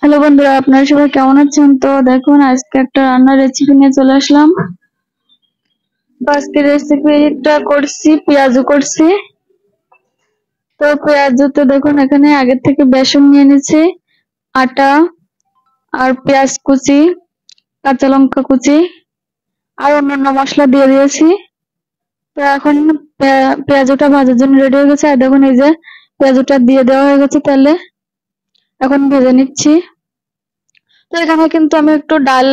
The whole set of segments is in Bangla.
হ্যালো বন্ধুরা, আপনারা সবাই কেমন আছেন? তো দেখুন, আজকে একটা রান্নার রেসিপি নিয়ে চলে আসলাম। তো আজকে রেসিপিটা করছি, পেঁয়াজু করছি। তো পেঁয়াজুতে দেখুন, এখানে আগের থেকে বেসন নিয়ে নিয়েছি, আটা আর পেঁয়াজ কুচি, কাঁচা লঙ্কা কুচি আর অন্যান্য মশলা দিয়ে দিয়েছি। তো এখন পেঁয়াজুটা ভাজার জন্য রেডি হয়ে গেছে। আর দেখুন, এই যে পেঁয়াজুটা দিয়ে দেওয়া হয়ে গেছে তেলে, এখন ভেজে নিচ্ছি। তো এখানে কিন্তু আমি একটু ডাল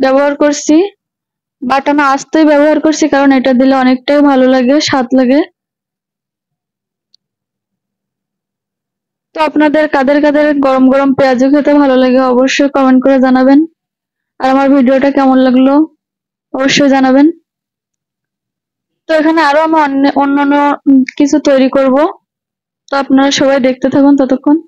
ব্যবহার করছি, বাটানো আস্তই ব্যবহার করছি, কারণ এটা দিলে অনেকটাই ভালো লাগে, স্বাদ লাগে। তো আপনাদের কাদের কাদের গরম গরম পেঁয়াজু খেতে ভালো লাগে অবশ্যই কমেন্ট করে জানাবেন। আর আমার ভিডিওটা কেমন লাগলো অবশ্যই জানাবেন। তো এখানে আরো আমি অন্যান্য কিছু তৈরি করব, তো আপনারা সবাই দেখতে থাকুন ততক্ষণ।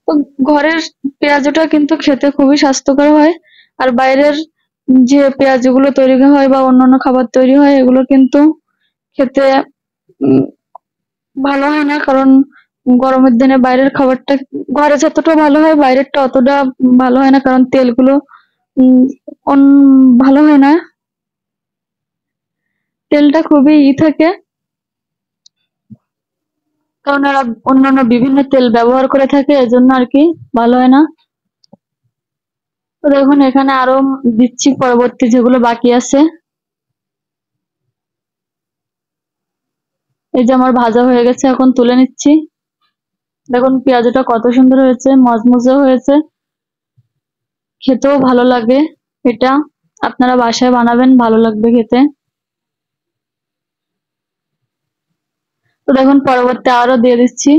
তো ঘরের পেঁয়াজুটা কিন্তু খেতে খুবই স্বাস্থ্যকর হয়। আর বাইরের যে পেঁয়াজুগুলো তৈরি হয় বা অন্যান্য খাবার তৈরি হয়, এগুলো কিন্তু খেতে উম, ভালো হয় না। কারণ গরমের দিনে বাইরের খাবারটা ঘরে যতটা ভালো হয়, বাইরেরটা অতটা ভালো হয় না, কারণ তেলগুলো উম, ভালো হয় না, তেলটা খুবই থাকে, কারণ এরা অন্যান্য বিভিন্ন তেল ব্যবহার করে থাকে, এজন্য আর কি ভালো হয় না। তো দেখুন, এখানে আরো দিচ্ছি পরবর্তী যেগুলো বাকি আছে। এই যে আমার ভাজা হয়ে গেছে, এখন তুলে নিচ্ছি। দেখুন পেঁয়াজটা কত সুন্দর হয়েছে, মজমজে হয়েছে, খেতেও ভালো লাগে। এটা আপনারা বাসায় বানাবেন, ভালো লাগবে খেতে। তো দেখুন পরবর্তী আরো দিয়ে দিচ্ছি।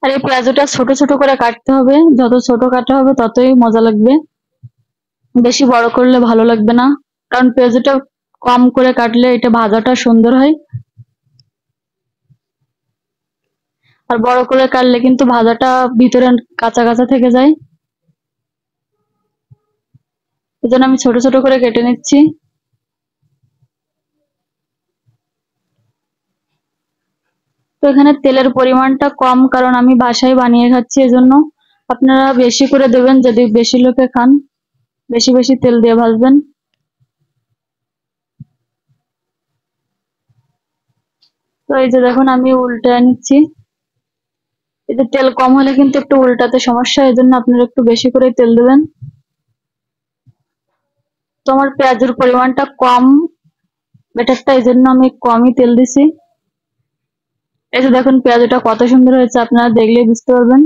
আর এই পেঁয়াজটা ছোট ছোট করে কাটতে হবে, যত ছোট কাটা হবে ততই মজা লাগবে, বেশি বড় করলে ভালো লাগবে না। কারণ পেঁয়াজটা কম করে কাটলে এটা ভাজাটা সুন্দর হয়, আর বড় করে কাটলে কিন্তু ভাজাটা ভিতরে কাঁচা কাঁচা থেকে যায়। এজন্য আমি ছোট ছোট করে কেটে নিচ্ছি। তো এখানে তেলের পরিমাণটা কম, কারণ আমি বাসায় বানিয়ে খাচ্ছি, এজন্য আপনারা বেশি করে দেবেন যদি বেশি লোকে খান, বেশি বেশি তেল দিয়ে ভাজবেন। তো এই যে দেখুন, আমি উল্টে নিচ্ছি। এতে তেল কম হলে কিন্তু একটু উল্টাতে সমস্যা, এই জন্য আপনারা একটু বেশি করে তেল দেবেন। তো আমার পেঁয়াজের পরিমাণটা কম বেটারটা, এই জন্য আমি কমই তেল দিছি। এই যে দেখুন পেঁয়াজটা কত সুন্দর হয়েছে, আপনারা দেখলেই বুঝতে পারবেন।